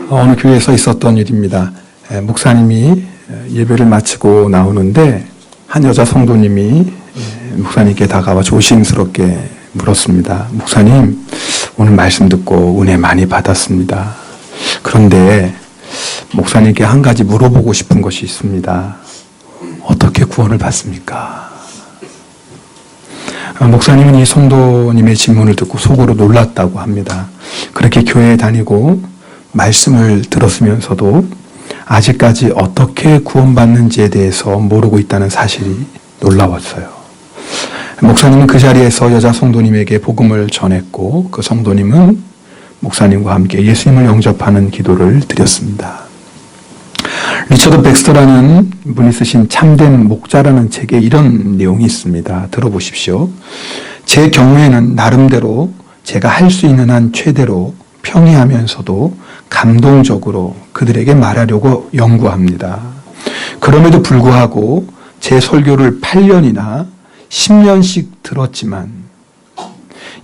어느 교회에서 있었던 일입니다. 목사님이 예배를 마치고 나오는데 한 여자 성도님이 목사님께 다가와 조심스럽게 물었습니다. 목사님, 오늘 말씀 듣고 은혜 많이 받았습니다. 그런데 목사님께 한 가지 물어보고 싶은 것이 있습니다. 어떻게 구원을 받습니까? 목사님은 이 성도님의 질문을 듣고 속으로 놀랐다고 합니다. 그렇게 교회에 다니고 말씀을 들었으면서도 아직까지 어떻게 구원받는지에 대해서 모르고 있다는 사실이 놀라웠어요. 목사님은 그 자리에서 여자 성도님에게 복음을 전했고 그 성도님은 목사님과 함께 예수님을 영접하는 기도를 드렸습니다. 리처드 백스터라는 분이 쓰신 참된 목자라는 책에 이런 내용이 있습니다. 들어보십시오. 제 경우에는 나름대로 제가 할 수 있는 한 최대로 평이하면서도 감동적으로 그들에게 말하려고 연구합니다. 그럼에도 불구하고 제 설교를 8년이나 10년씩 들었지만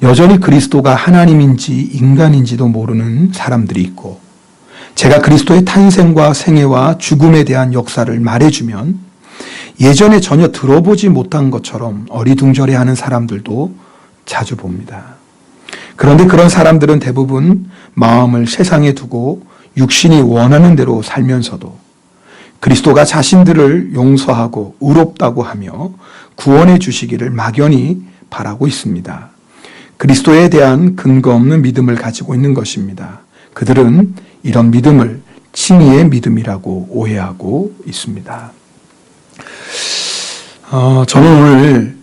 여전히 그리스도가 하나님인지 인간인지도 모르는 사람들이 있고 제가 그리스도의 탄생과 생애와 죽음에 대한 역사를 말해주면 예전에 전혀 들어보지 못한 것처럼 어리둥절해하는 사람들도 자주 봅니다. 그런데 그런 사람들은 대부분 마음을 세상에 두고 육신이 원하는 대로 살면서도 그리스도가 자신들을 용서하고 의롭다고 하며 구원해 주시기를 막연히 바라고 있습니다. 그리스도에 대한 근거 없는 믿음을 가지고 있는 것입니다. 그들은 이런 믿음을 칭의의 믿음이라고 오해하고 있습니다. 저는 오늘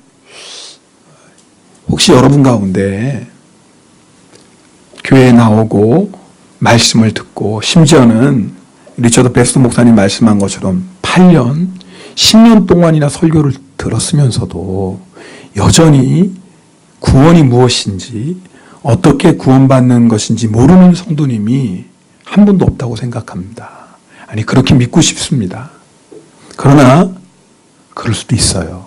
혹시 여러분 가운데 교회에 나오고 말씀을 듣고 심지어는 리처드 베스터 목사님 말씀한 것처럼 8년, 10년 동안이나 설교를 들었으면서도 여전히 구원이 무엇인지 어떻게 구원받는 것인지 모르는 성도님이 한 분도 없다고 생각합니다. 아니 그렇게 믿고 싶습니다. 그러나 그럴 수도 있어요.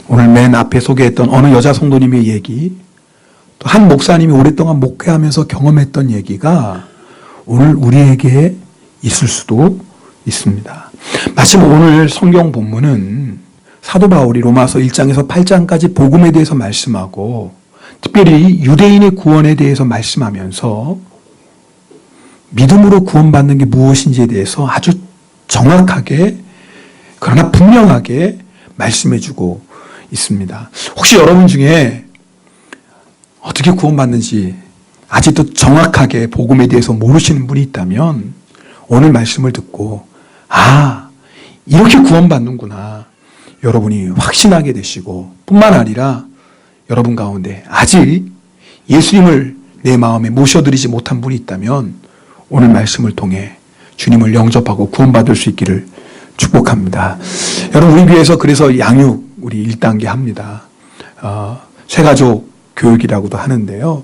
오늘 맨 앞에 소개했던 어느 여자 성도님의 얘기, 또 한 목사님이 오랫동안 목회하면서 경험했던 얘기가 오늘 우리에게 있을 수도 있습니다. 마침 오늘 성경 본문은 사도 바울이 로마서 1장에서 8장까지 복음에 대해서 말씀하고 특별히 유대인의 구원에 대해서 말씀하면서 믿음으로 구원받는 게 무엇인지에 대해서 아주 정확하게 그러나 분명하게 말씀해주고 있습니다. 혹시 여러분 중에 어떻게 구원받는지 아직도 정확하게 복음에 대해서 모르시는 분이 있다면 오늘 말씀을 듣고 이렇게 구원받는구나 여러분이 확신하게 되시고 뿐만 아니라 여러분 가운데 아직 예수님을 내 마음에 모셔드리지 못한 분이 있다면 오늘 말씀을 통해 주님을 영접하고 구원받을 수 있기를 축복합니다. 여러분 우리 교회에서 그래서 양육 우리 1단계 합니다. 새가족 교육이라고도 하는데요.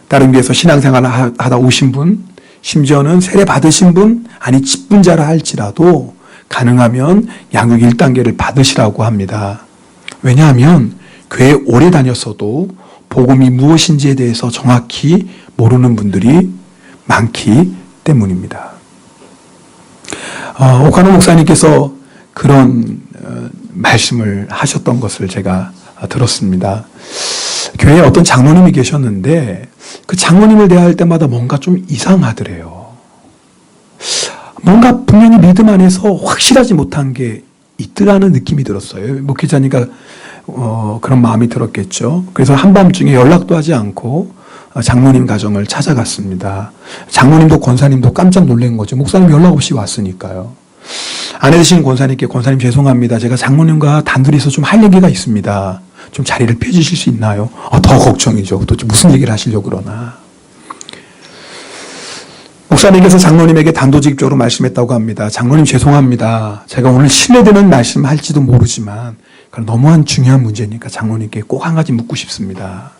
다른 교회에서 신앙생활을 하다 오신 분, 심지어는 세례 받으신 분, 아니 직분자라 할지라도 가능하면 양육 1단계를 받으시라고 합니다. 왜냐하면 교회에 오래 다녔어도 복음이 무엇인지에 대해서 정확히 모르는 분들이 많기 때문입니다. 오카노 목사님께서 그런 말씀을 하셨던 것을 제가 들었습니다. 교회에 어떤 장로님이 계셨는데 그 장로님을 대할 때마다 뭔가 좀 이상하더래요. 뭔가 분명히 믿음 안에서 확실하지 못한 게 있더라는 느낌이 들었어요. 목회자니까 그런 마음이 들었겠죠. 그래서 한밤중에 연락도 하지 않고 장로님 가정을 찾아갔습니다. 장로님도 권사님도 깜짝 놀란 거죠. 목사님 연락 없이 왔으니까요. 아내 되신 권사님께 권사님 죄송합니다. 제가 장로님과 단둘이서 좀 할 얘기가 있습니다. 좀 자리를 펴주실 수 있나요? 더 걱정이죠. 도대체 무슨 얘기를 하시려고 그러나. 목사님께서 장로님에게 단도직입적으로 말씀했다고 합니다. 장로님 죄송합니다. 제가 오늘 신뢰되는 말씀 할지도 모르지만 너무한 중요한 문제니까 장로님께 꼭 한 가지 묻고 싶습니다.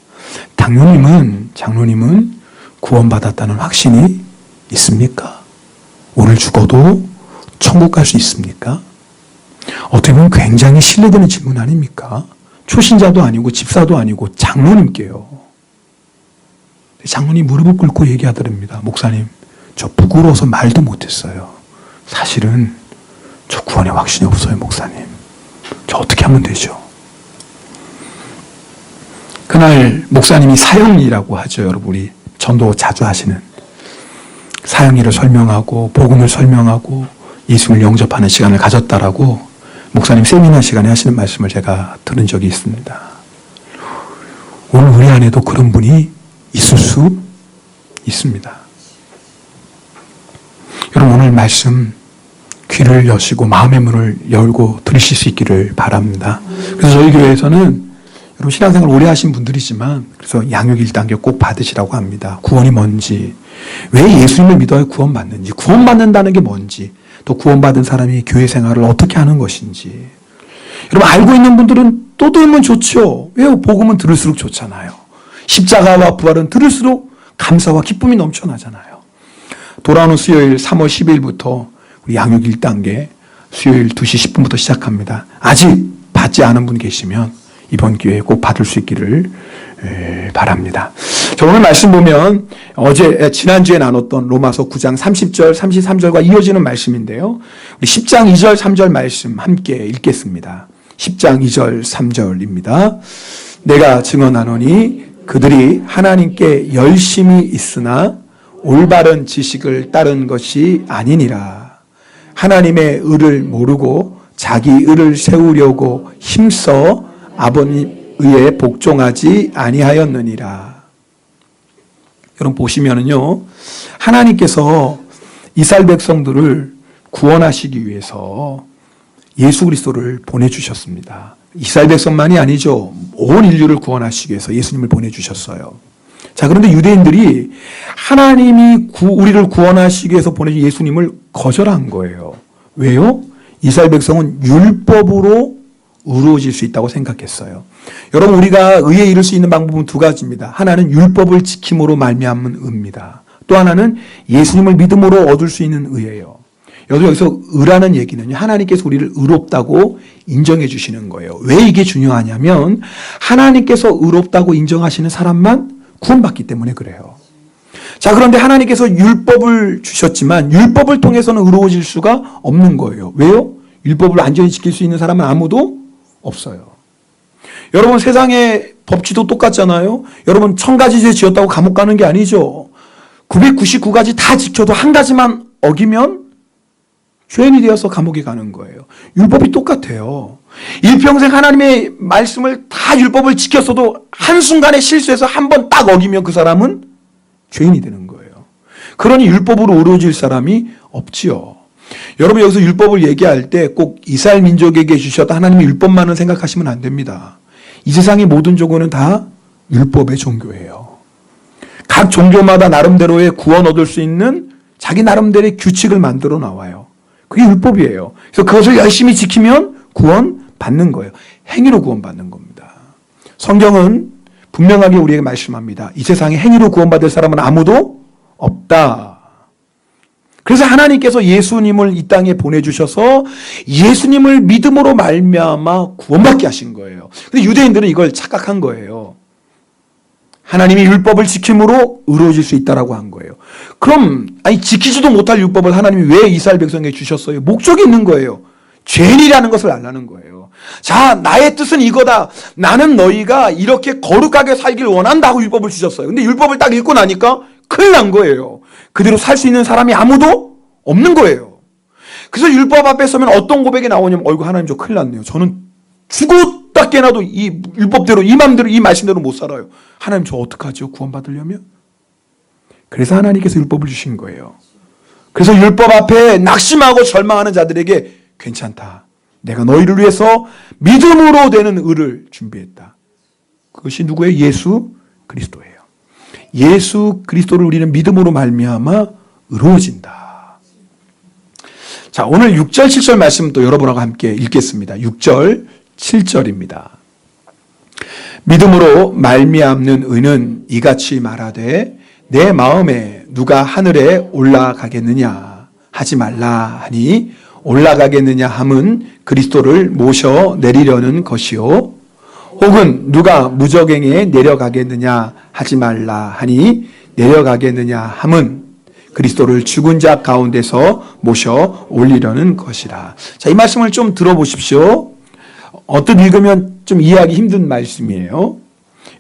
장로님은 구원받았다는 확신이 있습니까? 오늘 죽어도 천국 갈 수 있습니까? 어떻게 보면 굉장히 신뢰되는 질문 아닙니까? 초신자도 아니고 집사도 아니고 장로님께요. 장로님 무릎을 꿇고 얘기하더랍니다. 목사님, 저 부끄러워서 말도 못했어요. 사실은 저 구원의 확신이 없어요, 목사님. 저 어떻게 하면 되죠? 그날 목사님이 사형리라고 하죠, 여러분. 우리 전도 자주 하시는 사형리를 설명하고 복음을 설명하고 예수를 영접하는 시간을 가졌다라고 목사님 세미나 시간에 하시는 말씀을 제가 들은 적이 있습니다. 오늘 우리 안에도 그런 분이 있을 수 있습니다. 여러분, 오늘 말씀 귀를 여시고 마음의 문을 열고 들으실 수 있기를 바랍니다. 그래서 저희 교회에서는 여러분 신앙생활 오래 하신 분들이지만 그래서 양육 1단계 꼭 받으시라고 합니다. 구원이 뭔지, 왜 예수님을 믿어야 구원받는지, 구원받는다는 게 뭔지, 또 구원받은 사람이 교회 생활을 어떻게 하는 것인지. 여러분 알고 있는 분들은 또 들으면 좋죠. 왜요? 복음은 들을수록 좋잖아요. 십자가와 부활은 들을수록 감사와 기쁨이 넘쳐나잖아요. 돌아오는 수요일 3월 10일부터 우리 양육 1단계 수요일 2시 10분부터 시작합니다. 아직 받지 않은 분 계시면 이번 기회에 꼭 받을 수 있기를 바랍니다. 자, 오늘 말씀 보면 지난주에 나눴던 로마서 9장 30절, 33절과 이어지는 말씀인데요. 우리 10장 2절, 3절 말씀 함께 읽겠습니다. 10장 2절, 3절입니다. 내가 증언하노니 그들이 하나님께 열심히 있으나 올바른 지식을 따른 것이 아니니라. 하나님의 의를 모르고 자기 의를 세우려고 힘써 아버님 의에 복종하지 아니하였느니라. 여러분 보시면은요, 하나님께서 이스라엘 백성들을 구원하시기 위해서 예수 그리스도를 보내주셨습니다. 이스라엘 백성만이 아니죠. 온 인류를 구원하시기 위해서 예수님을 보내주셨어요. 자, 그런데 유대인들이 하나님이 우리를 구원하시기 위해서 보내준 예수님을 거절한 거예요. 왜요? 이스라엘 백성은 율법으로 의로워질 수 있다고 생각했어요. 여러분, 우리가 의에 이를 수 있는 방법은 두 가지입니다. 하나는 율법을 지킴으로 말미암은 의입니다. 또 하나는 예수님을 믿음으로 얻을 수 있는 의예요. 여기서 의라는 얘기는 하나님께서 우리를 의롭다고 인정해 주시는 거예요. 왜 이게 중요하냐면 하나님께서 의롭다고 인정하시는 사람만 구원받기 때문에 그래요. 자, 그런데 하나님께서 율법을 주셨지만 율법을 통해서는 의로워질 수가 없는 거예요. 왜요? 율법을 완전히 지킬 수 있는 사람은 아무도 없어요. 여러분, 세상의 법치도 똑같잖아요. 여러분, 1000가지 죄 지었다고 감옥 가는 게 아니죠. 999가지 다 지켜도 한 가지만 어기면 죄인이 되어서 감옥에 가는 거예요. 율법이 똑같아요. 일평생 하나님의 말씀을 다 율법을 지켰어도 한순간에 실수해서 한 번 딱 어기면 그 사람은 죄인이 되는 거예요. 그러니 율법으로 의로워질 사람이 없지요. 여러분, 여기서 율법을 얘기할 때 꼭 이스라엘 민족에게 주셨던 하나님의 율법만은 생각하시면 안 됩니다. 이 세상의 모든 종교는 다 율법의 종교예요. 각 종교마다 나름대로의 구원 얻을 수 있는 자기 나름대로의 규칙을 만들어 나와요. 그게 율법이에요. 그래서 그것을 열심히 지키면 구원 받는 거예요. 행위로 구원 받는 겁니다. 성경은 분명하게 우리에게 말씀합니다. 이 세상에 행위로 구원받을 사람은 아무도 없다. 그래서 하나님께서 예수님을 이 땅에 보내주셔서 예수님을 믿음으로 말미암아 구원받게 하신 거예요. 근데 유대인들은 이걸 착각한 거예요. 하나님이 율법을 지킴으로 의로워질 수 있다라고 한 거예요. 그럼 지키지도 못할 율법을 하나님이 왜 이스라엘 백성에게 주셨어요? 목적이 있는 거예요. 죄인이라는 것을 알라는 거예요. 자, 나의 뜻은 이거다. 나는 너희가 이렇게 거룩하게 살길 원한다고 율법을 주셨어요. 근데 율법을 딱 읽고 나니까 큰일 난 거예요. 그대로 살 수 있는 사람이 아무도 없는 거예요. 그래서 율법 앞에 서면 어떤 고백이 나오냐면, 어이구, 하나님 저 큰일 났네요. 저는 죽었다 깨나도 이 율법대로, 이 마음대로, 이 말씀대로 못 살아요. 하나님 저 어떡하죠? 구원받으려면? 그래서 하나님께서 율법을 주신 거예요. 그래서 율법 앞에 낙심하고 절망하는 자들에게 괜찮다. 내가 너희를 위해서 믿음으로 되는 의를 준비했다. 그것이 누구예요? 예수 그리스도예요. 예수 그리스도를 우리는 믿음으로 말미암아 의로워진다. 자, 오늘 6절 7절 말씀 또 여러분하고 함께 읽겠습니다. 6절 7절입니다. 믿음으로 말미암는 의는 이같이 말하되 내 마음에 누가 하늘에 올라가겠느냐 하지 말라 하니 올라가겠느냐 함은 그리스도를 모셔 내리려는 것이요 혹은 누가 무저갱에 내려가겠느냐 하지 말라 하니 내려가겠느냐 함은 그리스도를 죽은 자 가운데서 모셔 올리려는 것이라. 자, 이 말씀을 좀 들어보십시오. 어떤 읽으면 좀 이해하기 힘든 말씀이에요.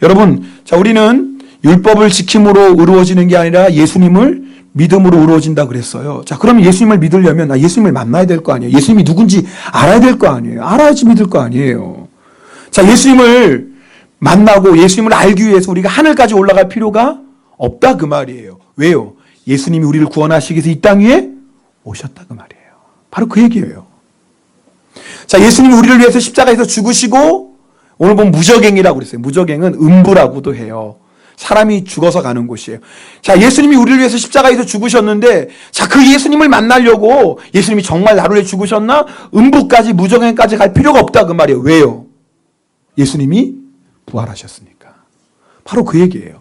여러분, 자, 우리는 율법을 지킴으로 의로워지는 게 아니라 예수님을 믿음으로 의로워진다 그랬어요. 자, 그럼 예수님을 믿으려면 예수님을 만나야 될 거 아니에요. 예수님이 누군지 알아야 될 거 아니에요. 알아야지 믿을 거 아니에요. 자, 예수님을 만나고 예수님을 알기 위해서 우리가 하늘까지 올라갈 필요가 없다 그 말이에요. 왜요? 예수님이 우리를 구원하시기 위해서 이 땅 위에 오셨다 그 말이에요. 바로 그 얘기예요. 자, 예수님이 우리를 위해서 십자가에서 죽으시고 오늘 보면 무저갱이라고 그랬어요. 무저갱은 음부라고도 해요. 사람이 죽어서 가는 곳이에요. 자, 예수님이 우리를 위해서 십자가에서 죽으셨는데, 자, 그 예수님을 만나려고 예수님이 정말 나를 위해 죽으셨나? 음부까지, 무저갱까지 갈 필요가 없다 그 말이에요. 왜요? 예수님이 부활하셨으니까. 바로 그 얘기예요.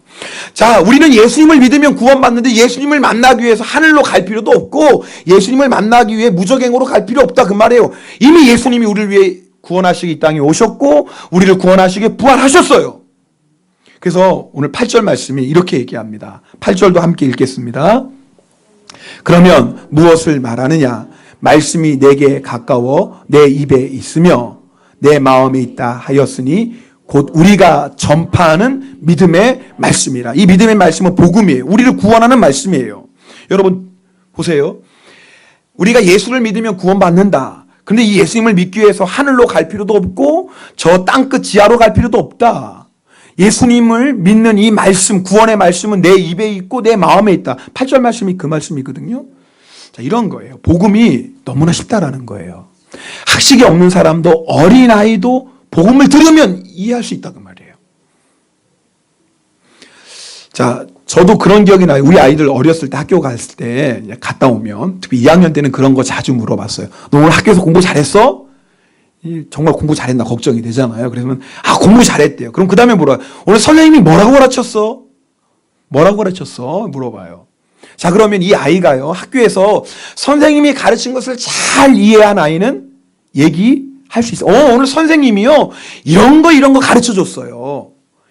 자, 우리는 예수님을 믿으면 구원받는데 예수님을 만나기 위해서 하늘로 갈 필요도 없고 예수님을 만나기 위해 무저갱으로 갈 필요 없다 그 말이에요. 이미 예수님이 우리를 위해 구원하시기 이 땅에 오셨고 우리를 구원하시기에 부활하셨어요. 그래서 오늘 8절 말씀이 이렇게 얘기합니다. 8절도 함께 읽겠습니다. 그러면 무엇을 말하느냐? 말씀이 내게 가까워 내 입에 있으며 내 마음에 있다 하였으니 곧 우리가 전파하는 믿음의 말씀이라. 이 믿음의 말씀은 복음이에요. 우리를 구원하는 말씀이에요. 여러분 보세요. 우리가 예수를 믿으면 구원받는다. 그런데 이 예수님을 믿기 위해서 하늘로 갈 필요도 없고 저 땅끝 지하로 갈 필요도 없다. 예수님을 믿는 이 말씀, 구원의 말씀은 내 입에 있고 내 마음에 있다. 8절 말씀이 그 말씀이거든요. 자, 이런 거예요. 복음이 너무나 쉽다라는 거예요. 학식이 없는 사람도 어린아이도 복음을 들으면 이해할 수 있다 그 말이에요. 자, 저도 그런 기억이 나요. 우리 아이들 어렸을 때 학교 갔을 때 갔다 오면 특히 2학년 때는 그런 거 자주 물어봤어요. 너 오늘 학교에서 공부 잘했어? 정말 공부 잘했나 걱정이 되잖아요. 그러면 공부 잘했대요. 그럼 그 다음에 물어요. 오늘 선생님이 뭐라고 가르쳤어? 뭐라고 가르쳤어? 물어봐요. 자, 그러면 이 아이가요 학교에서 선생님이 가르친 것을 잘 이해한 아이는 얘기할 수 있어요. 오늘 선생님이요 이런 거 가르쳐 줬어요.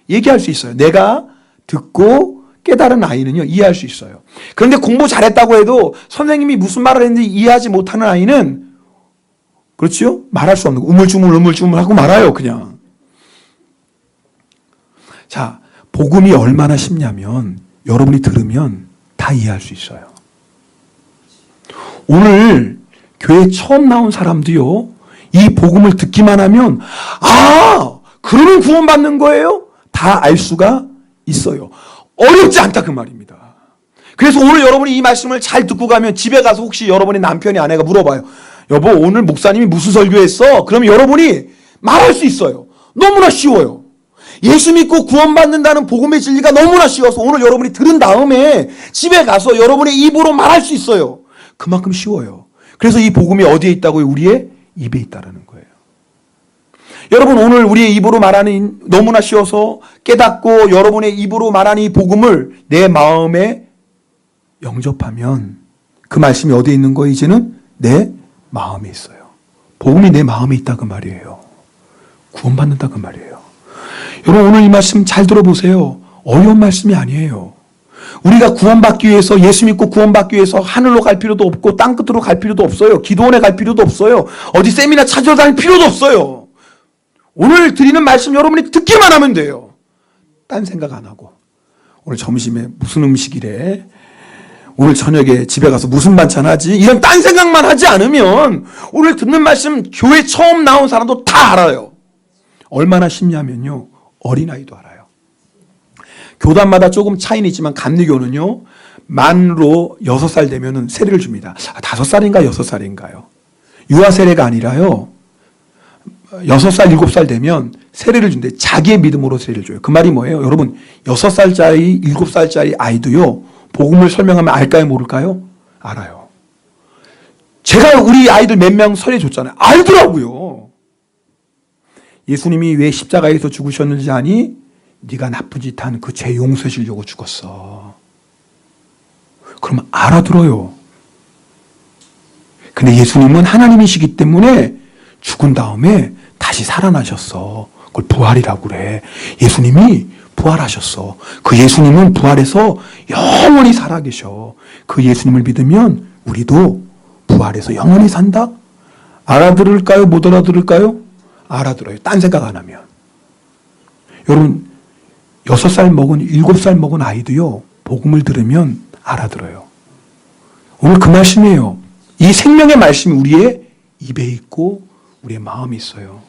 얘기할 수 있어요. 내가 듣고 깨달은 아이는요 이해할 수 있어요. 그런데 공부 잘했다고 해도 선생님이 무슨 말을 했는지 이해하지 못하는 아이는 그렇죠? 말할 수 없는 거. 우물쭈물 하고 말아요 그냥. 자, 복음이 얼마나 쉽냐면 여러분이 들으면 다 이해할 수 있어요. 오늘 교회 처음 나온 사람도요 이 복음을 듣기만 하면 그러면 구원받는 거예요? 다 알 수가 있어요. 어렵지 않다 그 말입니다. 그래서 오늘 여러분이 이 말씀을 잘 듣고 가면 집에 가서 혹시 여러분의 남편이 아내가 물어봐요. 여보 오늘 목사님이 무슨 설교했어? 그러면 여러분이 말할 수 있어요. 너무나 쉬워요. 예수 믿고 구원받는다는 복음의 진리가 너무나 쉬워서 오늘 여러분이 들은 다음에 집에 가서 여러분의 입으로 말할 수 있어요. 그만큼 쉬워요. 그래서 이 복음이 어디에 있다고요? 우리의 입에 있다는 거예요. 여러분 오늘 우리의 입으로 말하는 너무나 쉬워서 깨닫고 여러분의 입으로 말하는 이 복음을 내 마음에 영접하면 그 말씀이 어디에 있는 거예요? 이제는 내 마음에 있어요. 복음이 내 마음에 있다 그 말이에요. 구원받는다 그 말이에요. 여러분 오늘 이 말씀 잘 들어보세요. 어려운 말씀이 아니에요. 우리가 구원받기 위해서 예수 믿고 구원받기 위해서 하늘로 갈 필요도 없고 땅끝으로 갈 필요도 없어요. 기도원에 갈 필요도 없어요. 어디 세미나 찾아다닐 필요도 없어요. 오늘 드리는 말씀 여러분이 듣기만 하면 돼요. 딴 생각 안 하고 오늘 점심에 무슨 음식이래? 오늘 저녁에 집에 가서 무슨 반찬 하지? 이런 딴 생각만 하지 않으면 오늘 듣는 말씀 교회 처음 나온 사람도 다 알아요. 얼마나 쉽냐면요. 어린아이도 알아요. 교단마다 조금 차이는 있지만 감리교는요. 만으로 6살 되면은 세례를 줍니다. 5살인가 6살인가요? 유아 세례가 아니라요. 6살, 7살 되면 세례를 준대. 자기의 믿음으로 세례를 줘요. 그 말이 뭐예요? 여러분 6살짜리, 7살짜리 아이도요. 복음을 설명하면 알까요? 모를까요? 알아요. 제가 우리 아이들 몇 명 설해 줬잖아요. 알더라고요. 예수님이 왜 십자가에서 죽으셨는지 아니? 네가 나쁜 짓 한 그 죄 용서해 주려고 죽었어. 그러면 알아들어요. 근데 예수님은 하나님이시기 때문에 죽은 다음에 다시 살아나셨어. 그걸 부활이라고 그래. 예수님이 부활하셨어. 그 예수님은 부활해서 영원히 살아계셔. 그 예수님을 믿으면 우리도 부활해서 영원히 산다? 알아들을까요? 못 알아들을까요? 알아들어요. 딴 생각 안 하면. 여러분, 6살 먹은, 7살 먹은 아이도요, 복음을 들으면 알아들어요. 오늘 그 말씀이에요. 이 생명의 말씀이 우리의 입에 있고 우리의 마음에 있어요.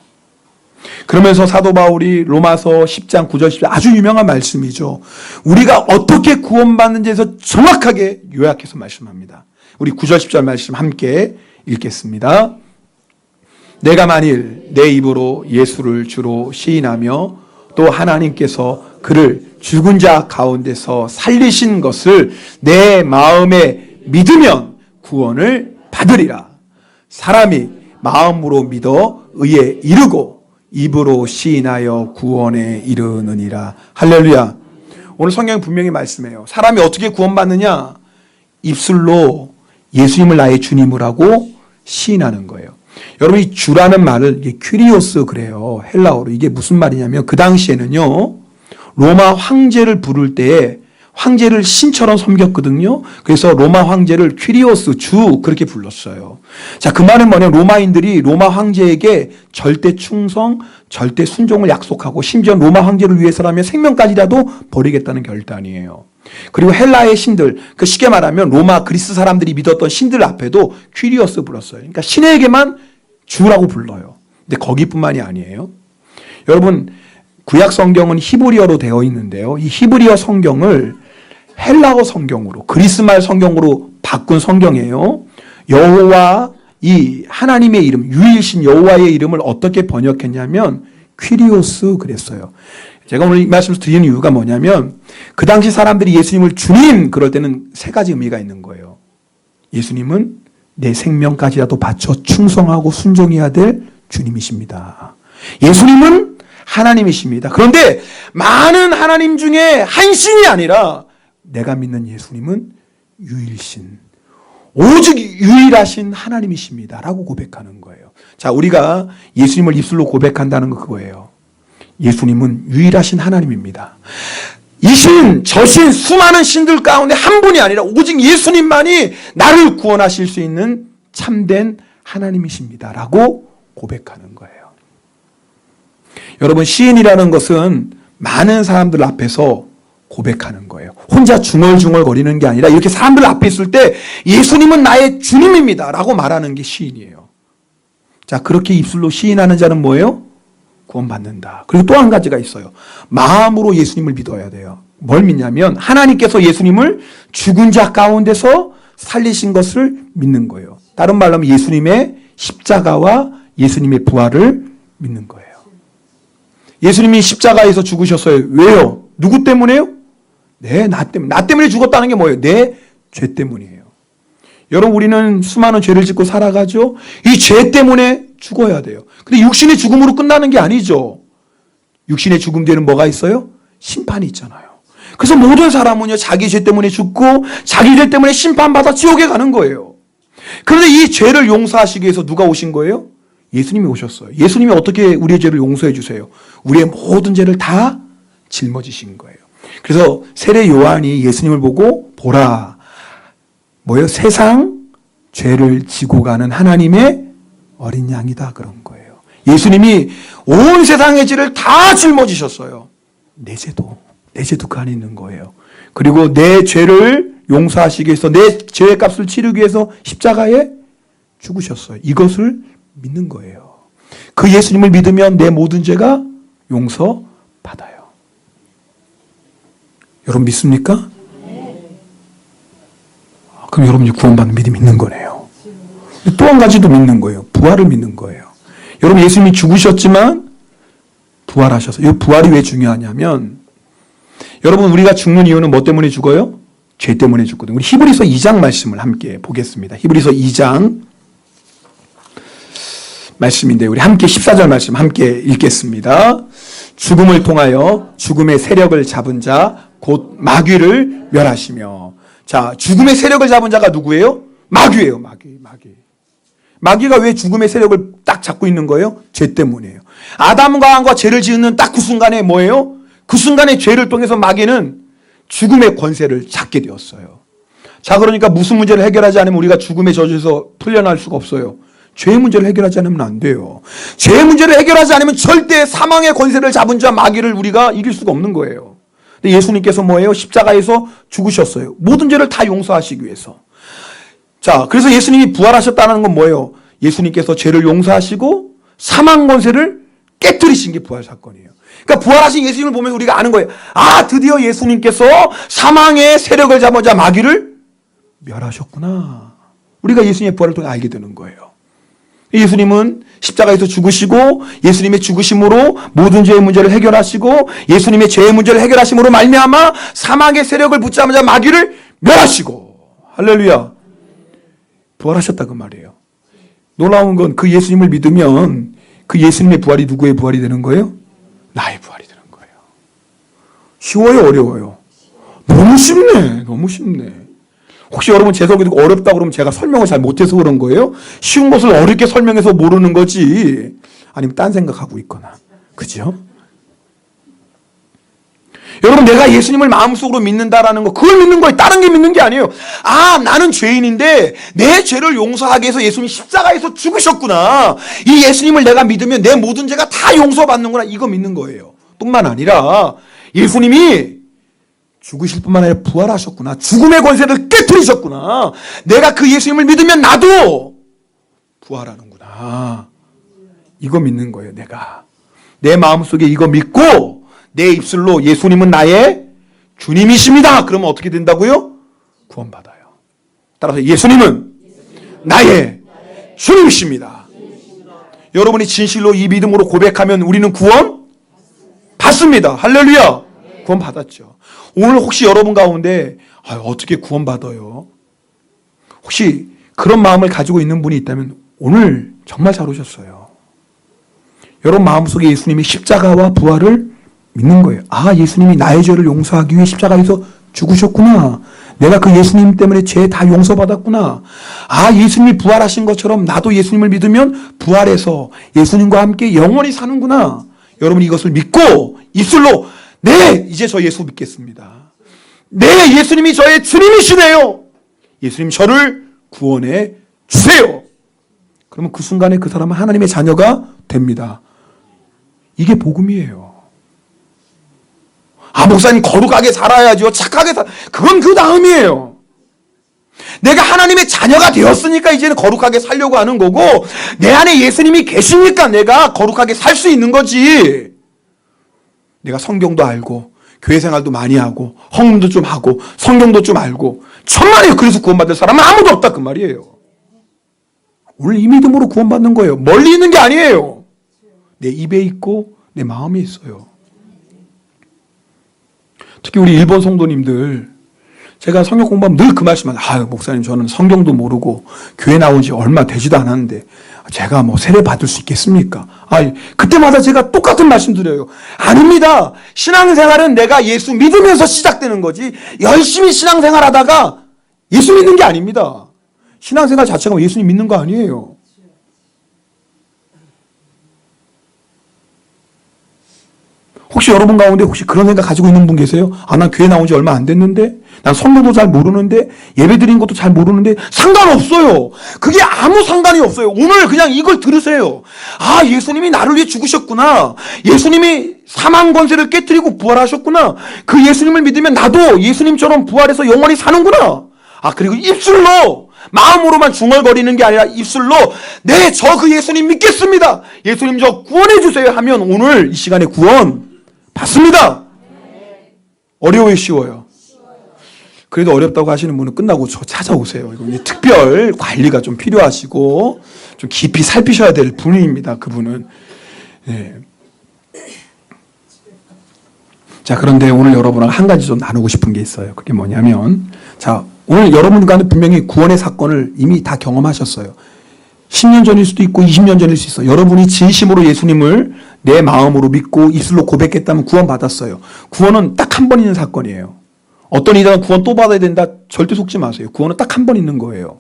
그러면서 사도 바울이 로마서 10장 9절 10절 아주 유명한 말씀이죠. 우리가 어떻게 구원받는지에서 정확하게 요약해서 말씀합니다. 우리 9절 10절 말씀 함께 읽겠습니다. 내가 만일 내 입으로 예수를 주로 시인하며 또 하나님께서 그를 죽은 자 가운데서 살리신 것을 내 마음에 믿으면 구원을 받으리라. 사람이 마음으로 믿어 의에 이르고 입으로 시인하여 구원에 이르느니라. 할렐루야. 오늘 성경이 분명히 말씀해요. 사람이 어떻게 구원받느냐? 입술로 예수님을 나의 주님을 하고 시인하는 거예요. 여러분, 이 주라는 말을 이게 큐리오스 그래요. 헬라어로. 이게 무슨 말이냐면 그 당시에는요, 로마 황제를 부를 때에 황제를 신처럼 섬겼거든요. 그래서 로마 황제를 퀴리오스, 주, 그렇게 불렀어요. 자, 그 말은 뭐냐면 로마인들이 로마 황제에게 절대 충성, 절대 순종을 약속하고 심지어 로마 황제를 위해서라면 생명까지라도 버리겠다는 결단이에요. 그리고 헬라의 신들, 그 쉽게 말하면 로마 그리스 사람들이 믿었던 신들 앞에도 퀴리오스 불렀어요. 그러니까 신에게만 주라고 불러요. 근데 거기뿐만이 아니에요. 여러분, 구약 성경은 히브리어로 되어 있는데요. 이 히브리어 성경을 헬라어 성경으로, 그리스말 성경으로 바꾼 성경이에요. 여호와, 이 하나님의 이름, 유일신 여호와의 이름을 어떻게 번역했냐면 퀴리오스 그랬어요. 제가 오늘 이 말씀을 드리는 이유가 뭐냐면 그 당시 사람들이 예수님을 주님 그럴 때는 세 가지 의미가 있는 거예요. 예수님은 내 생명까지라도 바쳐 충성하고 순종해야 될 주님이십니다. 예수님은 하나님이십니다. 그런데 많은 하나님 중에 한 신이 아니라 내가 믿는 예수님은 유일신, 오직 유일하신 하나님이십니다. 라고 고백하는 거예요. 자, 우리가 예수님을 입술로 고백한다는 거 그거예요. 예수님은 유일하신 하나님입니다. 이 신, 저 신, 수많은 신들 가운데 한 분이 아니라 오직 예수님만이 나를 구원하실 수 있는 참된 하나님이십니다. 라고 고백하는 거예요. 여러분, 시인이라는 것은 많은 사람들 앞에서 고백하는 거예요. 혼자 중얼중얼 거리는 게 아니라 이렇게 사람들 앞에 있을 때 예수님은 나의 주님입니다. 라고 말하는 게 시인이에요. 자, 그렇게 입술로 시인하는 자는 뭐예요? 구원받는다. 그리고 또 한 가지가 있어요. 마음으로 예수님을 믿어야 돼요. 뭘 믿냐면 하나님께서 예수님을 죽은 자 가운데서 살리신 것을 믿는 거예요. 다른 말로 하면 예수님의 십자가와 예수님의 부활을 믿는 거예요. 예수님이 십자가에서 죽으셨어요. 왜요? 누구 때문에요? 네, 나 때문에. 나 때문에 죽었다는 게 뭐예요? 내 죄 때문이에요. 여러분, 우리는 수많은 죄를 짓고 살아가죠. 이 죄 때문에 죽어야 돼요. 근데 육신의 죽음으로 끝나는 게 아니죠. 육신의 죽음 뒤에는 뭐가 있어요? 심판이 있잖아요. 그래서 모든 사람은요, 자기 죄 때문에 죽고 자기 죄 때문에 심판받아 지옥에 가는 거예요. 그런데 이 죄를 용서하시기 위해서 누가 오신 거예요? 예수님이 오셨어요. 예수님이 어떻게 우리의 죄를 용서해 주세요? 우리의 모든 죄를 다 짊어지신 거예요. 그래서 세례 요한이 예수님을 보고 보라, 뭐예요? 세상 죄를 지고 가는 하나님의 어린 양이다, 그런 거예요. 예수님이 온 세상의 죄를 다 짊어지셨어요. 내 죄도 그 안에 있는 거예요. 그리고 내 죄를 용서하시기 위해서, 내 죄의 값을 치르기 위해서 십자가에 죽으셨어요. 이것을 믿는 거예요. 그 예수님을 믿으면 내 모든 죄가 용서받아요. 여러분 믿습니까? 그럼 여러분이 구원받는 믿음이 있는 거네요. 또 한 가지도 믿는 거예요. 부활을 믿는 거예요. 여러분, 예수님이 죽으셨지만 부활하셔서, 이 부활이 왜 중요하냐면, 여러분, 우리가 죽는 이유는 뭐 때문에 죽어요? 죄 때문에 죽거든요. 우리 히브리서 2장 말씀을 함께 보겠습니다. 히브리서 2장 말씀인데 우리 함께 14절 말씀 함께 읽겠습니다. 죽음을 통하여 죽음의 세력을 잡은 자 곧 마귀를 멸하시며. 자, 죽음의 세력을 잡은 자가 누구예요? 마귀예요. 마귀가 왜 죽음의 세력을 딱 잡고 있는 거예요? 죄 때문이에요. 아담과 왕과 죄를 지은 딱 그 순간에 뭐예요? 그 순간에 죄를 통해서 마귀는 죽음의 권세를 잡게 되었어요. 자, 그러니까 무슨 문제를 해결하지 않으면 우리가 죽음의 저주에서 풀려날 수가 없어요. 죄의 문제를 해결하지 않으면 안 돼요. 죄의 문제를 해결하지 않으면 절대 사망의 권세를 잡은 자 마귀를 우리가 이길 수가 없는 거예요. 근데 예수님께서 뭐예요? 십자가에서 죽으셨어요. 모든 죄를 다 용서하시기 위해서. 자, 그래서 예수님이 부활하셨다는 건 뭐예요? 예수님께서 죄를 용서하시고 사망 권세를 깨뜨리신 게 부활 사건이에요. 그러니까 부활하신 예수님을 보면서 우리가 아는 거예요. 아, 드디어 예수님께서 사망의 세력을 잡아자 마귀를 멸하셨구나. 우리가 예수님의 부활을 통해 알게 되는 거예요. 예수님은 십자가에서 죽으시고 예수님의 죽으심으로 모든 죄의 문제를 해결하시고 예수님의 죄의 문제를 해결하심으로 말미암아 사망의 세력을 붙잡자 마귀를 멸하시고, 할렐루야, 부활하셨다 그 말이에요. 놀라운 건 그 예수님을 믿으면 그 예수님의 부활이 누구의 부활이 되는 거예요? 나의 부활이 되는 거예요. 쉬워요, 어려워요? 너무 쉽네. 너무 쉽네. 혹시 여러분 제 설교 듣고 어렵다 그러면 제가 설명을 잘 못해서 그런 거예요? 쉬운 것을 어렵게 설명해서 모르는 거지. 아니면 딴 생각하고 있거나. 그죠? 여러분, 내가 예수님을 마음속으로 믿는다라는 거, 그걸 믿는 거예요. 다른 게 믿는 게 아니에요. 아, 나는 죄인인데 내 죄를 용서하기 위해서 예수님이 십자가에서 죽으셨구나. 이 예수님을 내가 믿으면 내 모든 죄가 다 용서받는구나. 이거 믿는 거예요. 뿐만 아니라 예수님이 죽으실 뿐만 아니라 부활하셨구나. 죽음의 권세를 깨뜨리셨구나. 내가 그 예수님을 믿으면 나도 부활하는구나. 이거 믿는 거예요. 내가 내 마음속에 이거 믿고 내 입술로 예수님은 나의 주님이십니다. 그러면 어떻게 된다고요? 구원받아요. 따라서 예수님은 나의 주님이십니다. 여러분이 진실로 이 믿음으로 고백하면 우리는 구원 받습니다. 할렐루야. 구원 받았죠. 오늘 혹시 여러분 가운데 어떻게 구원 받아요? 혹시 그런 마음을 가지고 있는 분이 있다면 오늘 정말 잘 오셨어요. 여러분 마음속에 예수님의 십자가와 부활을 믿는 거예요. 아, 예수님이 나의 죄를 용서하기 위해 십자가에서 죽으셨구나. 내가 그 예수님 때문에 죄 다 용서받았구나. 아, 예수님이 부활하신 것처럼 나도 예수님을 믿으면 부활해서 예수님과 함께 영원히 사는구나. 여러분 이것을 믿고 입술로 네, 이제 저 예수 믿겠습니다. 네, 예수님이 저의 주님이시네요. 예수님 저를 구원해 주세요. 그러면 그 순간에 그 사람은 하나님의 자녀가 됩니다. 이게 복음이에요. 아, 목사님 거룩하게 살아야죠. 착하게 그건 그 다음이에요. 내가 하나님의 자녀가 되었으니까 이제는 거룩하게 살려고 하는 거고, 내 안에 예수님이 계시니까 내가 거룩하게 살 수 있는 거지. 내가 성경도 알고 교회 생활도 많이 하고 헌금도 좀 하고 성경도 좀 알고 천만에요. 그래서 구원받을 사람은 아무도 없다 그 말이에요. 오늘 이 믿음으로 구원받는 거예요. 멀리 있는 게 아니에요. 내 입에 있고 내 마음에 있어요. 특히 우리 일본 성도님들, 제가 성경 공부하면 늘 그 말씀하세요. 아, 목사님 저는 성경도 모르고 교회 나온 지 얼마 되지도 않았는데 제가 뭐 세례 받을 수 있겠습니까? 아, 그때마다 제가 똑같은 말씀 드려요. 아닙니다. 신앙생활은 내가 예수 믿으면서 시작되는 거지 열심히 신앙생활 하다가 예수 믿는 게 아닙니다. 신앙생활 자체가 예수님 믿는 거 아니에요. 혹시 여러분 가운데 혹시 그런 생각 가지고 있는 분 계세요? 아, 난 교회 나온 지 얼마 안 됐는데, 난 성경도 잘 모르는데, 예배 드린 것도 잘 모르는데, 상관없어요. 그게 아무 상관이 없어요. 오늘 그냥 이걸 들으세요. 아, 예수님이 나를 위해 죽으셨구나. 예수님이 사망 권세를 깨뜨리고 부활하셨구나. 그 예수님을 믿으면 나도 예수님처럼 부활해서 영원히 사는구나. 아, 그리고 입술로, 마음으로만 중얼거리는 게 아니라 입술로, 네, 저 그 예수님 믿겠습니다. 예수님 저 구원해 주세요 하면 오늘 이 시간에 구원 받습니다. 어려워요, 쉬워요? 그래도 어렵다고 하시는 분은 끝나고 저 찾아오세요. 이거 특별 관리가 좀 필요하시고 좀 깊이 살피셔야 될 분입니다. 그분은. 네. 자, 그런데 오늘 여러분하고 한 가지 좀 나누고 싶은 게 있어요. 그게 뭐냐면, 자, 오늘 여러분과는 분명히 구원의 사건을 이미 다 경험하셨어요. 10년 전일 수도 있고 20년 전일 수 있어요. 여러분이 진심으로 예수님을 내 마음으로 믿고 입술로 고백했다면 구원받았어요. 구원은 딱 한 번 있는 사건이에요. 어떤 이들은 구원 또 받아야 된다. 절대 속지 마세요. 구원은 딱 한 번 있는 거예요.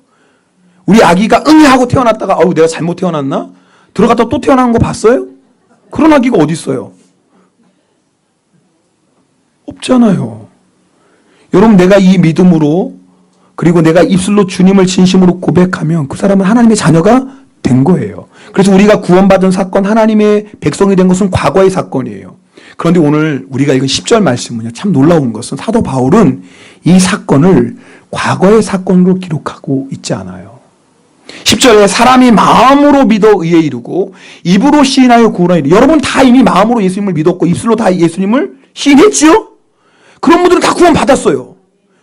우리 아기가 응하고 태어났다가 아우 내가 잘못 태어났나? 들어갔다 또 태어나는 거 봤어요? 그런 아기가 어디 있어요? 없잖아요. 여러분, 내가 이 믿음으로 그리고 내가 입술로 주님을 진심으로 고백하면 그 사람은 하나님의 자녀가 된 거예요. 그래서 우리가 구원받은 사건, 하나님의 백성이 된 것은 과거의 사건이에요. 그런데 오늘 우리가 읽은 10절 말씀은요, 참 놀라운 것은 사도 바울은 이 사건을 과거의 사건으로 기록하고 있지 않아요. 10절에 사람이 마음으로 믿어 의에 이르고 입으로 시인하여 구원에 이르. 여러분 다 이미 마음으로 예수님을 믿었고 입술로 다 예수님을 시인했지요? 그런 분들은 다 구원 받았어요.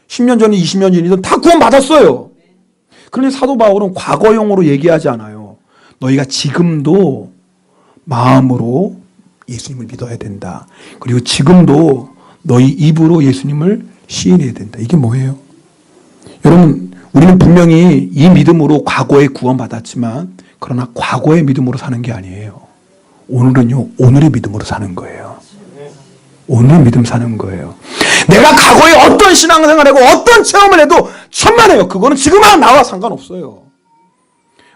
10년 전이 20년 전이든 다 구원 받았어요. 그런데 사도 바울은 과거형으로 얘기하지 않아요. 너희가 지금도 마음으로 예수님을 믿어야 된다. 그리고 지금도 너희 입으로 예수님을 시인해야 된다. 이게 뭐예요? 여러분, 우리는 분명히 이 믿음으로 과거에 구원받았지만 그러나 과거의 믿음으로 사는 게 아니에요. 오늘은요, 오늘의 믿음으로 사는 거예요. 오늘 믿음 사는 거예요. 내가 과거에 어떤 신앙생활을 하고 어떤 체험을 해도 천만에요. 그거는 지금은 나와 상관없어요.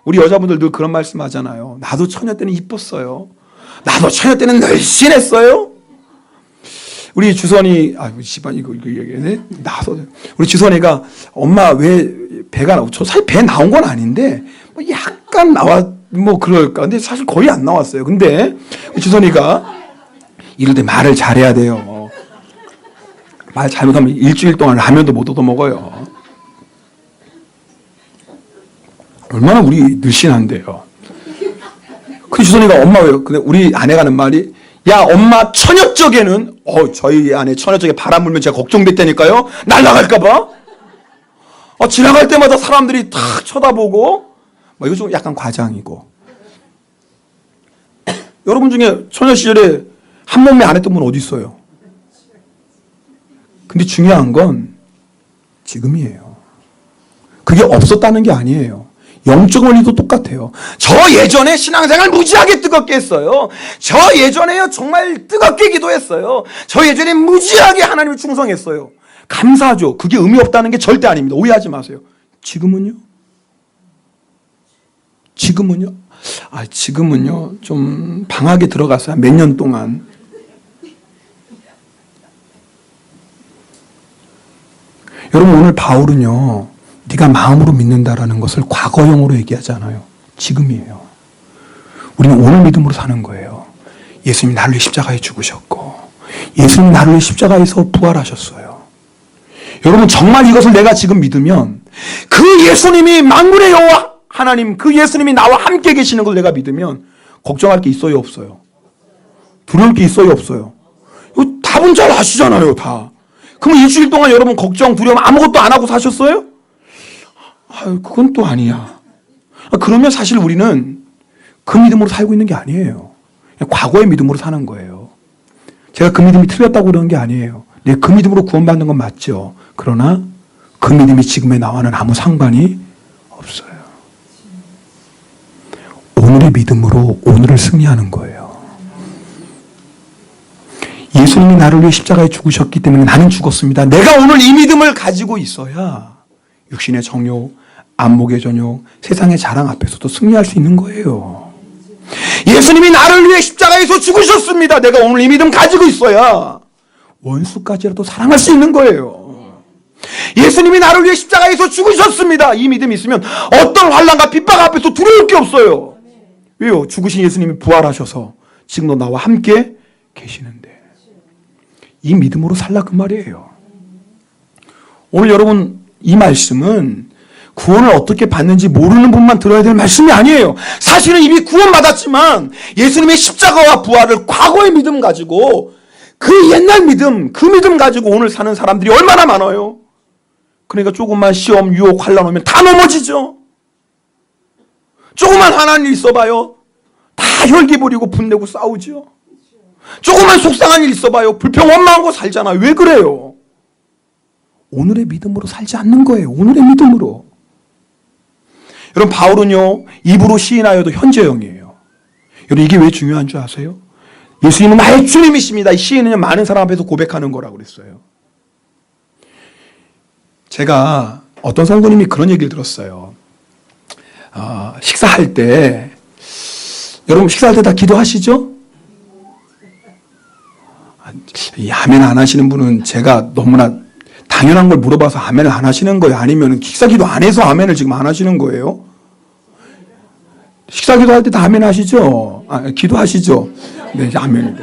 우리 여자분들 늘 그런 말씀 하잖아요. 나도 처녀 때는 이뻤어요. 나도 처녀 때는 날씬했어요. 우리 주선이, 이거 얘기해. 우리 주선이가 엄마 왜 배가 나오고, 저 사실 배 나온 건 아닌데, 뭐 약간 그럴까. 근데 사실 거의 안 나왔어요. 근데 우리 주선이가 이럴 때 말을 잘해야 돼요. 말 잘못하면 일주일 동안 라면도 못 얻어 먹어요. 얼마나 우리 늘씬한데요. 그 주선이가 엄마 왜요? 근데 우리 아내가 하는 말이, 야, 엄마 처녀 쪽에는, 저희 아내 처녀 쪽에 바람 불면 제가 걱정됐다니까요. 날아갈까봐. 지나갈 때마다 사람들이 다 쳐다보고, 이거 좀 약간 과장이고. 여러분 중에 처녀 시절에 한 몸매 안 했던 분 어디 있어요? 근데 중요한 건 지금이에요. 그게 없었다는 게 아니에요. 영적 원리도 똑같아요. 저 예전에 신앙생활 무지하게 뜨겁게 했어요. 저 예전에요 정말 뜨겁게 기도했어요. 저 예전에 무지하게 하나님을 충성했어요. 감사하죠. 그게 의미 없다는 게 절대 아닙니다. 오해하지 마세요. 지금은요? 지금은요? 지금은요 좀 방학에 들어갔어요. 몇 년 동안. 여러분, 오늘 바울은요, 네가 마음으로 믿는다라는 것을 과거형으로 얘기하지 않아요. 지금이에요. 우리는 오늘 믿음으로 사는 거예요. 예수님이 나를 위해 십자가에 죽으셨고 예수님이 나를 위해 십자가에서 부활하셨어요. 여러분, 정말 이것을 내가 지금 믿으면 그 예수님이 만군의 여호와 하나님, 그 예수님이 나와 함께 계시는 걸 내가 믿으면 걱정할 게 있어요, 없어요? 두려울 게 있어요, 없어요? 이거 답은 잘 아시잖아요, 다. 그럼 일주일 동안 여러분 걱정, 두려움 아무것도 안 하고 사셨어요? 그건 또 아니야. 그러면 사실 우리는 그 믿음으로 살고 있는 게 아니에요. 과거의 믿음으로 사는 거예요. 제가 그 믿음이 틀렸다고 그러는 게 아니에요. 그 믿음으로 구원받는 건 맞죠. 그러나 그 믿음이 지금의 나와는 아무 상관이 없어요. 오늘의 믿음으로 오늘을 승리하는 거예요. 예수님이 나를 위해 십자가에 죽으셨기 때문에 나는 죽었습니다. 내가 오늘 이 믿음을 가지고 있어야 육신의 정욕, 안목의 전욕, 세상의 자랑 앞에서도 승리할 수 있는 거예요. 예수님이 나를 위해 십자가에서 죽으셨습니다. 내가 오늘 이 믿음 가지고 있어야 원수까지라도 사랑할 수 있는 거예요. 예수님이 나를 위해 십자가에서 죽으셨습니다. 이 믿음이 있으면 어떤 환난과 핍박 앞에서 두려울 게 없어요. 왜요? 죽으신 예수님이 부활하셔서 지금도 나와 함께 계시는데 이 믿음으로 살라 그 말이에요. 오늘 여러분, 이 말씀은 구원을 어떻게 받는지 모르는 분만 들어야 될 말씀이 아니에요. 사실은 이미 구원받았지만 예수님의 십자가와 부활을 과거의 믿음 가지고 그 옛날 믿음, 그 믿음 가지고 오늘 사는 사람들이 얼마나 많아요. 그러니까 조금만 시험, 유혹, 환난 오면 다 넘어지죠. 조금만 화난 일 있어봐요. 다 혈기 부리고 분내고 싸우죠. 조금만 속상한 일 있어봐요. 불평 원망하고 살잖아요. 왜 그래요? 오늘의 믿음으로 살지 않는 거예요. 오늘의 믿음으로. 여러분, 바울은요, 입으로 시인하여도 현재형이에요. 여러분, 이게 왜 중요한 줄 아세요? 예수님은 나의 주님이십니다. 이 시인은 많은 사람 앞에서 고백하는 거라고 그랬어요. 제가 어떤 성도님이 그런 얘기를 들었어요. 식사할 때, 여러분 식사할 때 다 기도하시죠? 이 아멘 안 하시는 분은 제가 너무나 당연한 걸 물어봐서 아멘을 안 하시는 거예요? 아니면 식사기도 안 해서 아멘을 지금 안 하시는 거예요? 식사기도 할 때 다 아멘 하시죠? 기도하시죠? 네, 이제 아멘을.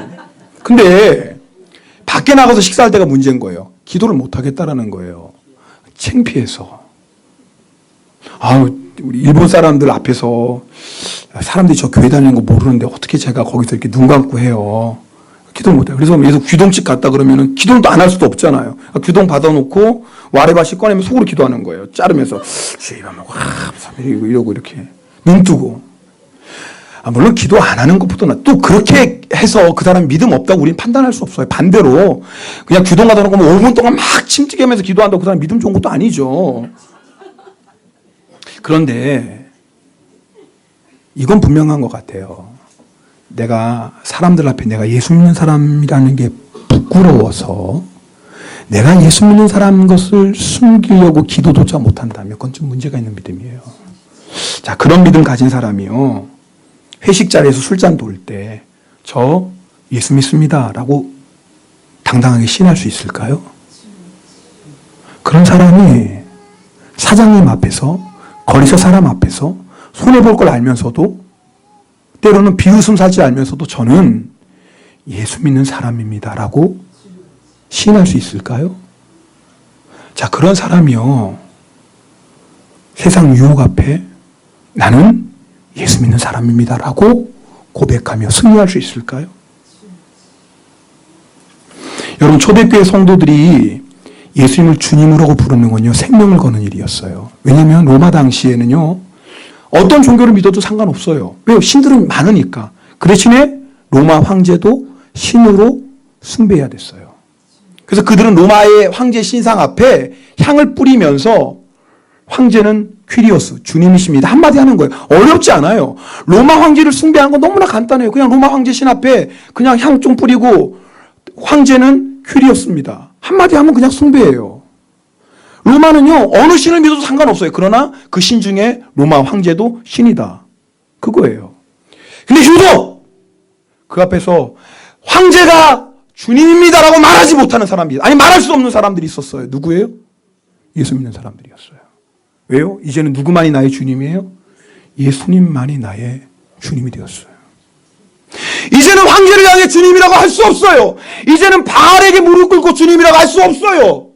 근데 밖에 나가서 식사할 때가 문제인 거예요. 기도를 못 하겠다라는 거예요. 창피해서. 우리 일본 사람들 앞에서 사람들이 저 교회 다니는 거 모르는데 어떻게 제가 거기서 이렇게 눈 감고 해요. 기도를 못 해요. 그래서 예수 귀동집 갔다 그러면은 기도를 안 할 수도 없잖아요. 귀동 받아놓고 와레바시 꺼내면 속으로 기도하는 거예요. 자르면서 이러고 이렇게 눈 뜨고. 물론 기도 안 하는 것보다는 또 그렇게 해서 그 사람이 믿음 없다고 우리는 판단할 수 없어요. 반대로 그냥 귀동 가다 놓고 5분 동안 막 침튀기하면서 기도한다고 그 사람 믿음 좋은 것도 아니죠. 그런데 이건 분명한 것 같아요. 내가 사람들 앞에 내가 예수 믿는 사람이라는 게 부끄러워서 내가 예수 믿는 사람인 것을 숨기려고 기도조차 못한다면 그건 좀 문제가 있는 믿음이에요. 자, 그런 믿음 가진 사람이요. 회식 자리에서 술잔 돌 때 저 예수 믿습니다 라고 당당하게 시인할 수 있을까요? 그런 사람이 사장님 앞에서 거리서 사람 앞에서 손해볼 걸 알면서도 때로는 비웃음 살지 알면서도 저는 예수 믿는 사람입니다 라고 시인할 수 있을까요? 자, 그런 사람이요. 세상 유혹 앞에 나는 예수 믿는 사람입니다 라고 고백하며 승리할 수 있을까요? 여러분, 초대교회 성도들이 예수님을 주님으로 부르는 건요, 생명을 거는 일이었어요. 왜냐하면 로마 당시에는요, 어떤 종교를 믿어도 상관없어요. 왜요? 신들은 많으니까. 그 대신에 로마 황제도 신으로 숭배해야 됐어요. 그래서 그들은 로마의 황제 신상 앞에 향을 뿌리면서 황제는 퀴리오스, 주님이십니다. 한마디 하는 거예요. 어렵지 않아요. 로마 황제를 숭배한 건 너무나 간단해요. 그냥 로마 황제 신 앞에 그냥 향 좀 뿌리고 황제는 퀴리오스입니다. 한마디 하면 그냥 숭배예요. 로마는요, 어느 신을 믿어도 상관없어요. 그러나 그 신 중에 로마 황제도 신이다. 그거예요. 근데 유독 그 앞에서 황제가 주님입니다라고 말하지 못하는 사람이, 아니 말할 수 없는 사람들이 있었어요. 누구예요? 예수 믿는 사람들이었어요. 왜요? 이제는 누구만이 나의 주님이에요? 예수님만이 나의 주님이 되었어요. 이제는 황제를 향해 주님이라고 할 수 없어요. 이제는 바알에게 무릎 꿇고 주님이라고 할 수 없어요.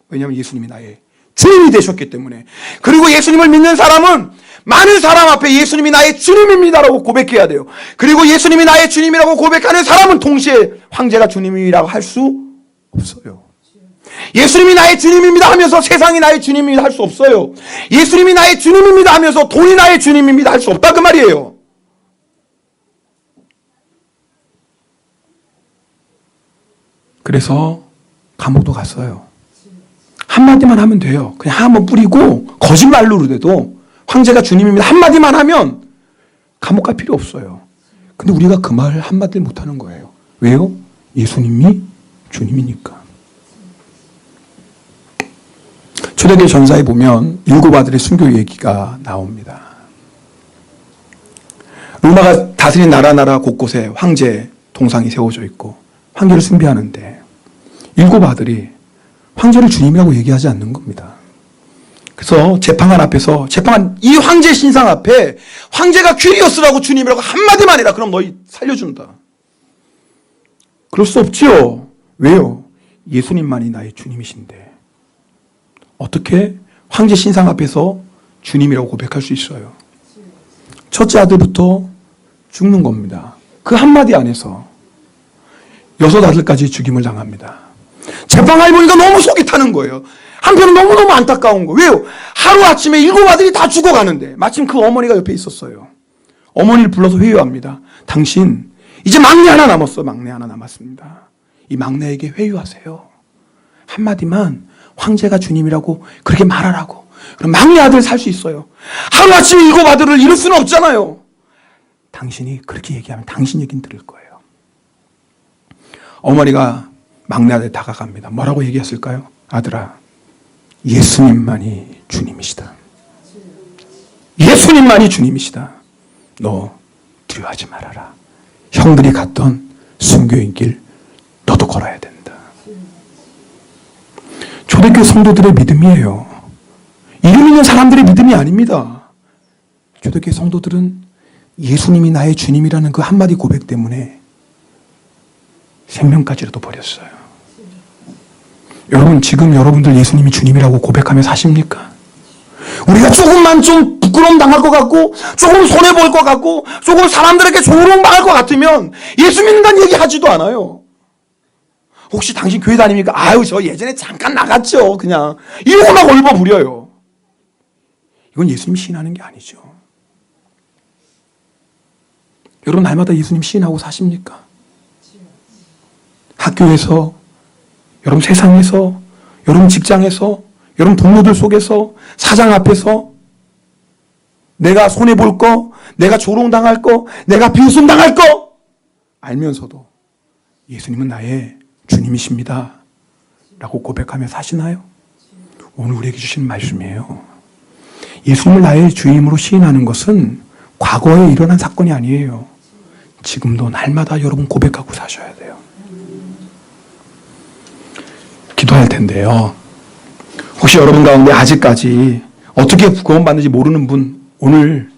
왜냐하면 예수님이 나의 주님이 되셨기 때문에. 그리고 예수님을 믿는 사람은 많은 사람 앞에 예수님이 나의 주님입니다라고 고백해야 돼요. 그리고 예수님이 나의 주님이라고 고백하는 사람은 동시에 황제가 주님이라고 할 수 없어요. 예수님이 나의 주님입니다 하면서 세상이 나의 주님입니다 할 수 없어요. 예수님이 나의 주님입니다 하면서 돈이 나의 주님입니다 할 수 없다 그 말이에요. 그래서 감옥도 갔어요. 한마디만 하면 돼요. 그냥 한번 뿌리고 거짓말로라도 황제가 주님입니다 한마디만 하면 감옥 갈 필요 없어요. 근데 우리가 그 말 한마디를 못하는 거예요. 왜요? 예수님이 주님이니까. 초대교회 전사에 보면 7 아들의 순교 얘기가 나옵니다. 로마가 다스린 나라 곳곳에 황제 동상이 세워져 있고 황제를 숭배하는데 7 아들이 황제를 주님이라고 얘기하지 않는 겁니다. 그래서 재판관 앞에서 이 황제 신상 앞에 황제가 퀴리오스라고 주님이라고 한마디만 해라. 그럼 너희 살려준다. 그럴 수 없지요. 왜요? 예수님만이 나의 주님이신데 어떻게 황제 신상 앞에서 주님이라고 고백할 수 있어요? 첫째 아들부터 죽는 겁니다. 그 한마디 안에서 6 아들까지 죽임을 당합니다. 재판관이 보니까 너무 속이 타는 거예요. 한편은 너무너무 안타까운 거예요. 왜요? 하루아침에 7 아들이 다 죽어가는데 마침 그 어머니가 옆에 있었어요. 어머니를 불러서 회유합니다. 당신 이제 막내 하나 남았어. 막내 하나 남았습니다. 이 막내에게 회유하세요. 한마디만 황제가 주님이라고 그렇게 말하라고. 그럼 막내 아들 살 수 있어요. 하루아침에 7 아들을 잃을 수는 없잖아요. 당신이 그렇게 얘기하면 당신 얘기는 들을 거예요. 어머니가 막내 아들 다가갑니다. 뭐라고 얘기했을까요? 아들아, 예수님만이 주님이시다. 예수님만이 주님이시다. 너 두려워하지 말아라. 형들이 갔던 순교의 길 너도 걸어야 된다. 초대교회 성도들의 믿음이에요. 이름 있는 사람들의 믿음이 아닙니다. 초대교회 성도들은 예수님이 나의 주님이라는 그 한마디 고백 때문에 생명까지라도 버렸어요. 여러분, 지금 여러분들 예수님이 주님이라고 고백하며 사십니까? 우리가 조금만 좀 부끄러움 당할 것 같고, 조금 손해볼 것 같고, 조금 사람들에게 조롱당할 것 같으면 예수 믿는다는 얘기 하지도 않아요. 혹시 당신 교회 다닙니까? 아유, 저 예전에 잠깐 나갔죠. 그냥 이러고 막 얼버무려요. 이건 예수님 시인하는 게 아니죠. 여러분, 날마다 예수님 시인하고 사십니까? 학교에서, 여러분 세상에서, 여러분 직장에서, 여러분 동료들 속에서, 사장 앞에서 내가 손해볼 거, 내가 조롱당할 거, 내가 비웃음당할 거 알면서도 예수님은 나의 주님이십니다 라고 고백하며 사시나요? 오늘 우리에게 주신 말씀이에요. 예수님을 나의 주임으로 시인하는 것은 과거에 일어난 사건이 아니에요. 지금도 날마다 여러분 고백하고 사셔야 돼요. 기도할 텐데요. 혹시 여러분 가운데 아직까지 어떻게 구원받는지 모르는 분, 오늘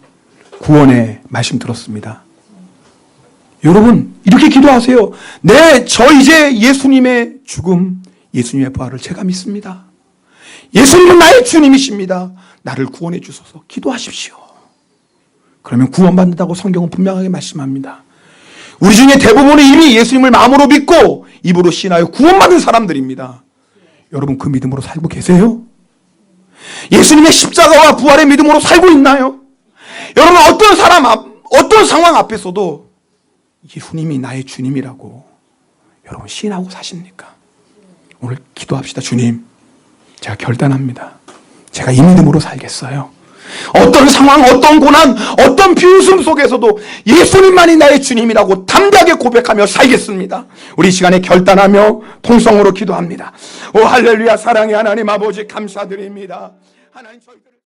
구원의 말씀 들었습니다. 여러분, 이렇게 기도하세요. 네, 저 이제 예수님의 죽음, 예수님의 부활을 제가 믿습니다. 예수님은 나의 주님이십니다. 나를 구원해 주소서. 기도하십시오. 그러면 구원받는다고 성경은 분명하게 말씀합니다. 우리 중에 대부분은 이미 예수님을 마음으로 믿고 입으로 신하여 구원받은 사람들입니다. 여러분, 그 믿음으로 살고 계세요? 예수님의 십자가와 부활의 믿음으로 살고 있나요? 여러분, 어떤 상황 앞에서도 예수님이 나의 주님이라고 여러분 시인하고 사십니까? 오늘 기도합시다. 주님, 제가 결단합니다. 제가 이 믿음으로 살겠어요. 어떤 상황, 어떤 고난, 어떤 비웃음 속에서도 예수님만이 나의 주님이라고 담대하게 고백하며 살겠습니다. 우리 시간에 결단하며 통성으로 기도합니다. 오 할렐루야. 사랑의 하나님 아버지 감사드립니다. 하나님